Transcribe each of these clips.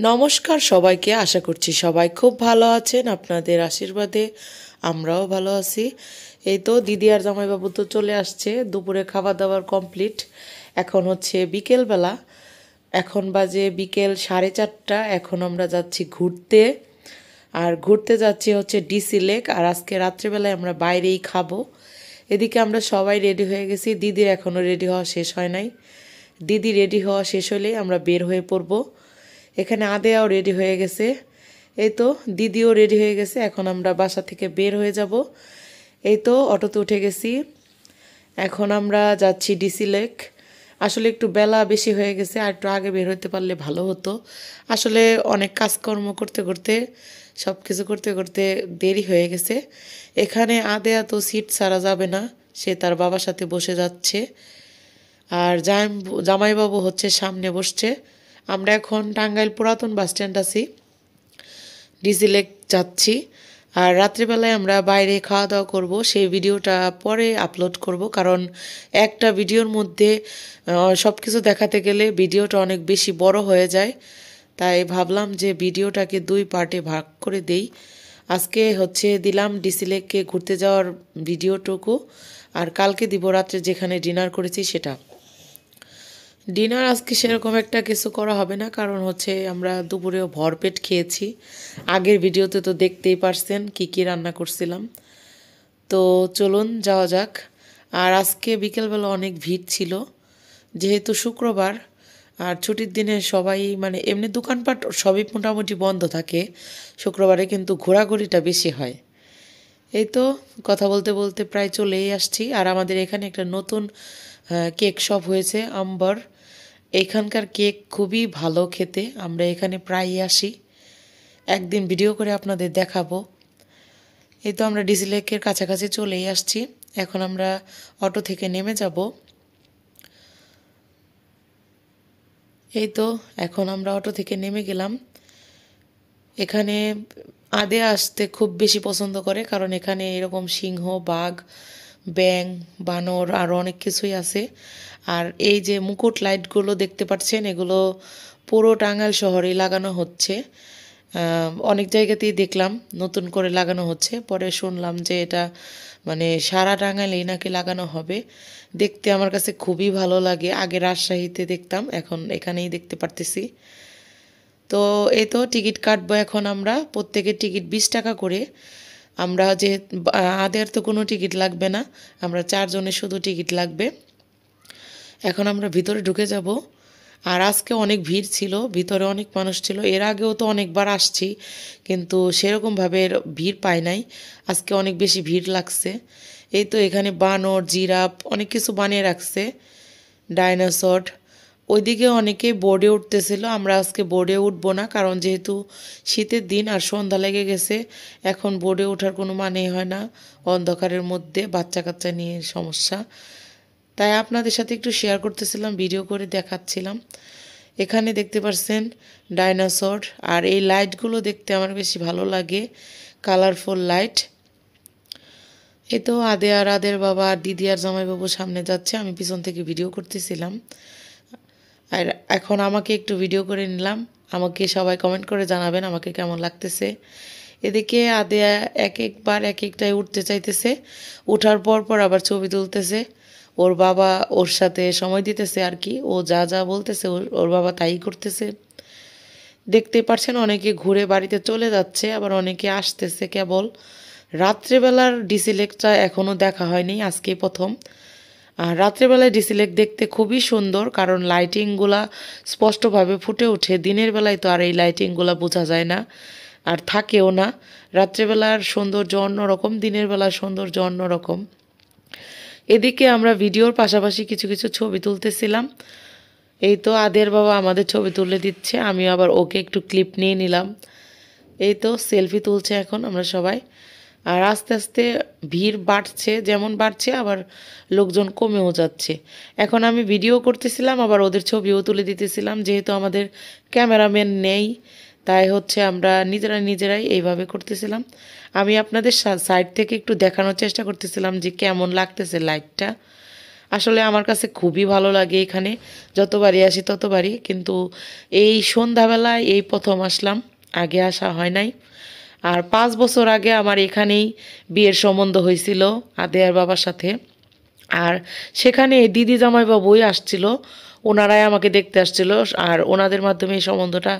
নমস্কার সবাইকে, আশা করছি সবাই খুব ভালো আছেন। আপনাদের আশীর্বাদে আমরাও ভালো আছি। এই তো দিদি আর জামাইবাবু তো চলে আসছে, দুপুরে খাবার দাবার কমপ্লিট। এখন হচ্ছে বিকেলবেলা, এখন বাজে বিকেল 4:30। এখন আমরা যাচ্ছি ঘুরতে, আর ঘুরতে যাচ্ছি হচ্ছে ডিসি লেক। আর আজকে রাত্রেবেলায় আমরা বাইরেই খাবো। এদিকে আমরা সবাই রেডি হয়ে গেছি, দিদির এখনও রেডি হওয়া শেষ হয় নাই। দিদি রেডি হওয়া শেষ হলেই আমরা বের হয়ে পড়বো। এখানে আদেয়াও রেডি হয়ে গেছে, এই তো দিদিও রেডি হয়ে গেছে। এখন আমরা বাসা থেকে বের হয়ে যাব। এই তো অটোতে উঠে গেছি, এখন আমরা যাচ্ছি ডিসি লেক। আসলে একটু বেলা বেশি হয়ে গেছে, আর একটু আগে বের হতে পারলে ভালো হতো। আসলে অনেক কাজকর্ম করতে করতে, সব কিছু করতে করতে দেরি হয়ে গেছে। এখানে আদেয়া তো সিট ছাড়া যাবে না, সে তার বাবার সাথে বসে যাচ্ছে। আর জামাইবাবু হচ্ছে সামনে বসছে। আমরা এখন টাঙ্গাইল পুরাতন বাস স্ট্যান্ড আছি, ডিসি লেক যাচ্ছি। আর রাত্রিবেলায় আমরা বাইরে খাওয়া দাওয়া করব, সেই ভিডিওটা পরে আপলোড করব, কারণ একটা ভিডিওর মধ্যে সব কিছু দেখাতে গেলে ভিডিওটা অনেক বেশি বড় হয়ে যায়। তাই ভাবলাম যে ভিডিওটাকে 2 পার্টে ভাগ করে দেই। আজকে হচ্ছে দিলাম ডিসি লেককে ঘুরতে যাওয়ার ভিডিওটুকু, আর কালকে দিব রাত্রে যেখানে ডিনার করেছি সেটা। ডিনার আজকে সেরকম একটা কিছু করা হবে না, কারণ হচ্ছে আমরা দুপুরেও ভরপেট খেয়েছি। আগের ভিডিওতে তো দেখতেই পারছেন কি কি রান্না করছিলাম। তো চলুন যাওয়া যাক। আর আজকে বিকেলবেলা অনেক ভিড় ছিল, যেহেতু শুক্রবার আর ছুটির দিনে সবাই মানে এমনি দোকানপাট সবই মোটামুটি বন্ধ থাকে, শুক্রবারে কিন্তু ঘোরাঘুরিটা বেশি হয়। এই তো কথা বলতে বলতে প্রায় চলেই আসছি। আর আমাদের এখানে একটা নতুন কেক শপ হয়েছে, আম্বার। এখানকার কেক খুবই ভালো খেতে, আমরা এখানে প্রায়ই আসি, একদিন ভিডিও করে আপনাদের দেখাবো। এই তো আমরা ডিসি লেকের কাছাকাছি চলেই আসছি, এখন আমরা অটো থেকে নেমে যাব। এই তো এখন আমরা অটো থেকে নেমে গেলাম। এখানে আদে আসতে খুব বেশি পছন্দ করে, কারণ এখানে এরকম সিংহ, বাঘ, ব্যাঙ, বানর আরও অনেক কিছুই আছে। আর এই যে মুকুট লাইটগুলো দেখতে পাচ্ছেন, এগুলো পুরো টাঙ্গাইল শহরেই লাগানো হচ্ছে। অনেক জায়গাতেই দেখলাম নতুন করে লাগানো হচ্ছে, পরে শুনলাম যে এটা মানে সারা টাঙ্গাইলেই নাকি লাগানো হবে। দেখতে আমার কাছে খুবই ভালো লাগে, আগে রাজশাহীতে দেখতাম, এখন এখানেই দেখতে পারতেছি। তো এই তো টিকিট কাটবো এখন আমরা, প্রত্যেকের টিকিট 20 টাকা করে। আমরা যে আদের তো কোনো টিকিট লাগবে না, আমরা 4 জনের শুধু টিকিট লাগবে। এখন আমরা ভিতরে ঢুকে যাব। আর আজকে অনেক ভিড় ছিল, ভিতরে অনেক মানুষ ছিল। এর আগেও তো অনেকবার আসছি, কিন্তু সেরকমভাবে ভিড় পাই নাই, আজকে অনেক বেশি ভিড় লাগছে। এই তো এখানে বানর, জিরাফ অনেক কিছু বানিয়ে রাখছে, ডাইনোসর। ওইদিকে অনেকে বোর্ডে উঠতেছিল, আমরা আজকে বোর্ডে উঠবো না, কারণ যেহেতু শীতের দিন আর সন্ধ্যা লেগে গেছে, এখন বোর্ডে ওঠার কোনো মানেই হয় না, অন্ধকারের মধ্যে বাচ্চা কাচ্চা নিয়ে সমস্যা। তাই আপনাদের সাথে একটু শেয়ার করতেছিলাম, ভিডিও করে দেখাচ্ছিলাম। এখানে দেখতে পাচ্ছেন ডাইনোসর, আর এই লাইটগুলো দেখতে আমার বেশি ভালো লাগে, কালারফুল লাইট। এই তো আদের বাবা আর দিদি আর জামাইবাবু সামনে যাচ্ছে, আমি পিছন থেকে ভিডিও করতেছিলাম। আর এখন আমাকে একটু ভিডিও করে নিলাম, আমাকে সবাই কমেন্ট করে জানাবেন আমাকে কেমন লাগতেছে। এদিকে আদেয়া এক একবার এক একটাই উঠতে চাইতেছে, উঠার পর পর আবার ছবি তুলতেছে। ওর বাবা ওর সাথে সময় দিতেছে আর কি, ও যা যা বলতেছে ওর বাবা তাই করতেছে। দেখতে পাচ্ছেন অনেকে ঘুরে বাড়িতে চলে যাচ্ছে, আবার অনেকে আসতেছে কেবল। রাত্রেবেলার ডিসি লেকটা এখনও দেখা হয়নি, আজকেই প্রথম। আর রাত্রেবেলায় ডিসি লেক দেখতে খুবই সুন্দর, কারণ লাইটিংগুলা স্পষ্টভাবে ফুটে ওঠে। দিনের বেলায় তো আর এই লাইটিংগুলা বোঝা যায় না, আর থাকেও না। রাত্রেবেলার সৌন্দর্য অন্যরকম, দিনের বেলার সৌন্দর্য অন্যরকম। এদিকে আমরা ভিডিওর পাশাপাশি কিছু কিছু ছবি তুলতেছিলাম। এই তো আদের বাবা আমাদের ছবি তুলে দিচ্ছে, আমি আবার ওকে একটু ক্লিপ নিয়ে নিলাম। এই তো সেলফি তুলছে এখন আমরা সবাই। আর আস্তে আস্তে ভিড় বাড়ছে, যেমন বাড়ছে আবার লোকজন কমেও যাচ্ছে। এখন আমি ভিডিও করতেছিলাম, আবার ওদের ছবিও তুলে দিতেছিলাম, যেহেতু আমাদের ক্যামেরাম্যান নেই, তাই হচ্ছে আমরা নিজেরাই এইভাবে করতেছিলাম। আমি আপনাদের সাইড থেকে একটু দেখানোর চেষ্টা করতেছিলাম যে কেমন লাগতেছে লাইটটা। আসলে আমার কাছে খুবই ভালো লাগে এখানে, যতবারই আসি ততবারই। কিন্তু এই সন্ধ্যাবেলায় এই প্রথম আসলাম, আগে আসা হয় নাই। আর 5 বছর আগে আমার এখানেই বিয়ের সম্বন্ধ হয়েছিল আদেয়ার বাবার সাথে। আর সেখানে দিদি জামাইবাবুই আসছিল, ওনারাই আমাকে দেখতে আসছিল, আর ওনাদের মাধ্যমে এই সম্বন্ধটা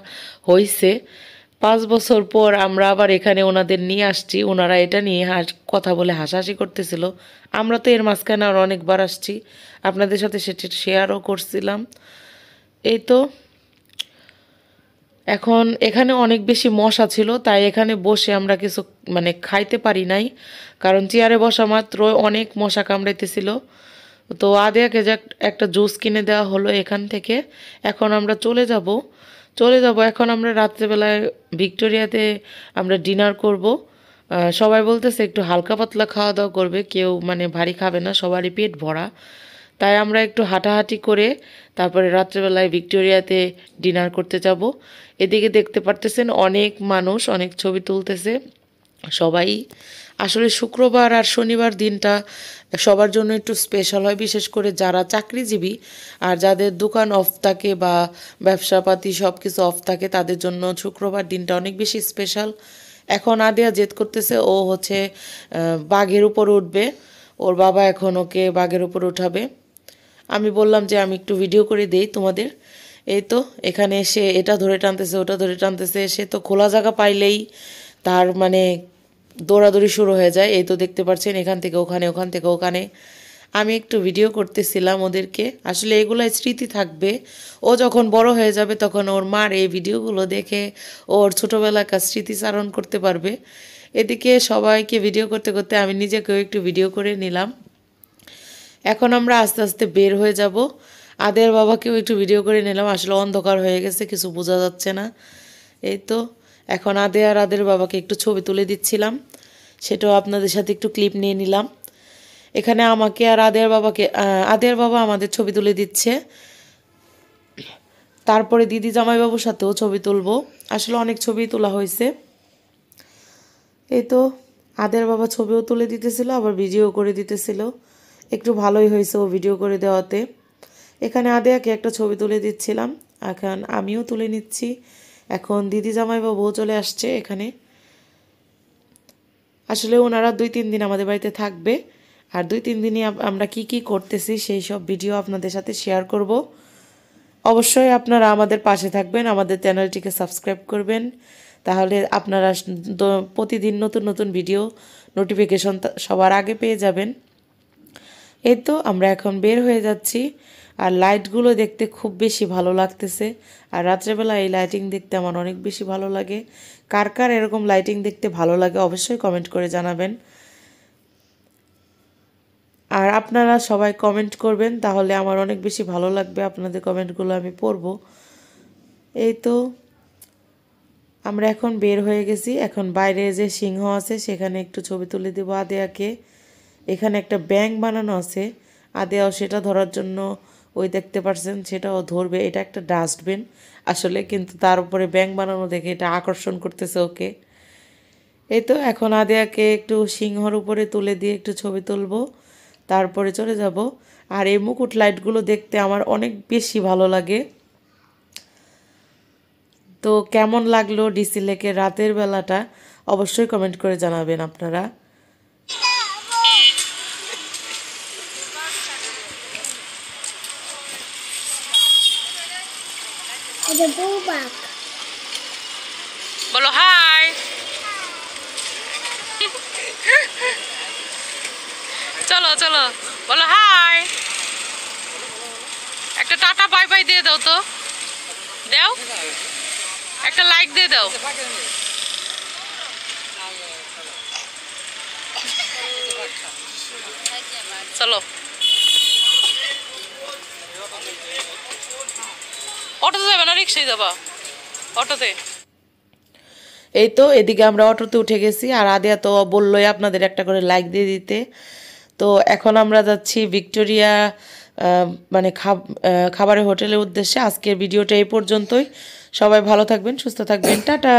হয়েছে। 5 বছর পর আমরা আবার এখানে ওনাদের নিয়ে আসছি, ওনারা এটা নিয়ে কথা বলে হাসাহাসি করতেছিল। আমরা তো এর মাঝখানে আর অনেকবার আসছি, আপনাদের সাথে সেটা শেয়ারও করছিলাম। এই তো এখন এখানে অনেক বেশি মশা ছিল, তাই এখানে বসে আমরা কিছু মানে খাইতে পারি নাই, কারণ চেয়ারে বসা মাত্র অনেক মশা কামড়াইতেছিল। তো আদিয়াকে যে একটা জুস কিনে দেওয়া হলো এখান থেকে। এখন আমরা চলে যাব এখন আমরা রাত্রেবেলায় ভিক্টোরিয়াতে আমরা ডিনার করব। সবাই বলতেছে একটু হালকা পাতলা খাওয়া দাওয়া করবে, কেউ মানে ভারী খাবে না, সবারই পেট ভরা। তাই আমরা একটু হাঁটাহাঁটি করে তারপরে রাত্রেবেলায় ভিক্টোরিয়াতে ডিনার করতে যাব। এদিকে দেখতে পারতেছেন অনেক মানুষ অনেক ছবি তুলতেছে সবাই। আসলে শুক্রবার আর শনিবার দিনটা সবার জন্য একটু স্পেশাল হয়, বিশেষ করে যারা চাকরিজীবী আর যাদের দোকান অফ থাকে বা ব্যবসাপাতি সব কিছু অফ থাকে, তাদের জন্য শুক্রবার দিনটা অনেক বেশি স্পেশাল। এখন আদিয়া জেদ করতেছে, ও হচ্ছে বাঘের উপর উঠবে, ওর বাবা এখন ওকে বাঘের উপর উঠাবে। আমি বললাম যে আমি একটু ভিডিও করে দেই তোমাদের। এই তো এখানে এসে এটা ধরে টানতেছে ওটা ধরে টানতেছে, সে তো খোলা জায়গা পাইলেই তার মানে দৌড়াদৌড়ি শুরু হয়ে যায়। এই তো দেখতে পাচ্ছেন এখান থেকে ওখানে ওখান থেকে ওখানে। আমি একটু ভিডিও করতেছিলাম ওদেরকে, আসলে এগুলাই স্মৃতি থাকবে। ও যখন বড় হয়ে যাবে তখন ওর মার এই ভিডিওগুলো দেখে ওর ছোটোবেলাকার স্মৃতিচারণ করতে পারবে। এদিকে সবাইকে ভিডিও করতে করতে আমি নিজেকেও একটু ভিডিও করে নিলাম। এখন আমরা আস্তে আস্তে বের হয়ে যাব। আদের বাবাকেও একটু ভিডিও করে নিলাম, আসলে অন্ধকার হয়ে গেছে, কিছু বোঝা যাচ্ছে না। এই তো এখন আদের বাবাকে একটু ছবি তুলে দিচ্ছিলাম, সেটাও আপনাদের সাথে একটু ক্লিপ নিয়ে নিলাম। এখানে আমাকে আর আদের বাবা আমাদের ছবি তুলে দিচ্ছে, তারপরে দিদি জামাইবাবুর সাথেও ছবি তুলবো। আসলে অনেক ছবি তোলা হয়েছে। এই তো আদের বাবা ছবিও তুলে দিতেছিল, আবার ভিডিও করে দিতেছিল। একটু ভালোই হয়েছে ও ভিডিও করে দেওয়াতে। এখানে আদেয়াকে একটা ছবি তুলে দিচ্ছিলাম, এখন আমিও তুলে নিচ্ছি। এখন দিদি জামাইবাবুও চলে আসছে এখানে। আসলে ওনারা 2-3 দিন আমাদের বাড়িতে থাকবে, আর 2-3 দিনই আমরা কি কি করতেছি সেই সব ভিডিও আপনাদের সাথে শেয়ার করব। অবশ্যই আপনারা আমাদের পাশে থাকবেন, আমাদের চ্যানেলটিকে সাবস্ক্রাইব করবেন, তাহলে আপনারা প্রতিদিন নতুন নতুন ভিডিও নোটিফিকেশন সবার আগে পেয়ে যাবেন। এই তো আমরা এখন বের হয়ে যাচ্ছি, আর লাইটগুলো দেখতে খুব বেশি ভালো লাগতেছে। আর রাত্রেবেলা এই লাইটিং দেখতে আমার অনেক বেশি ভালো লাগে। কার কার এরকম লাইটিং দেখতে ভালো লাগে অবশ্যই কমেন্ট করে জানাবেন। আর আপনারা সবাই কমেন্ট করবেন, তাহলে আমার অনেক বেশি ভালো লাগবে, আপনাদের কমেন্টগুলো আমি পড়ব। এই তো আমরা এখন বের হয়ে গেছি, এখন বাইরে যে সিংহ আছে সেখানে একটু ছবি তুলে দেবো আদেয়াকে। এখানে একটা ব্যাঙ বানানো আছে, আদেয়াও সেটা ধরার জন্য ওই দেখতে পাচ্ছেন সেটাও ধরবে। এটা একটা ডাস্টবিন আসলে, কিন্তু তার উপরে ব্যাঙ বানানো দেখে এটা আকর্ষণ করতেছে ওকে। এই তো এখন আদেয়াকে একটু সিংহর উপরে তুলে দিয়ে একটু ছবি তুলবো, তারপরে চলে যাব। আর এই মুকুট লাইটগুলো দেখতে আমার অনেক বেশি ভালো লাগে। তো কেমন লাগলো ডিসি লেকের রাতের বেলাটা অবশ্যই কমেন্ট করে জানাবেন আপনারা। বলো হাই। চলো চলো বলো হাই, একটা টাটা বাই বাই দিয়ে দাও তো, দাও একটা লাইক দিয়ে দাও। চলো অটোতে যাবে না রিক্সায় যাবা? অটোতে। এই তো এদিকে আমরা অটোতে উঠে গেছি, আর আদিয়া তো বললোই আপনাদের একটা করে লাইক দিয়ে দিতে। তো এখন আমরা যাচ্ছি ভিক্টোরিয়া মানে খাবারের হোটেলের উদ্দেশ্যে। আজকের ভিডিওটা এই পর্যন্তই, সবাই ভালো থাকবেন সুস্থ থাকবেন, টাটা।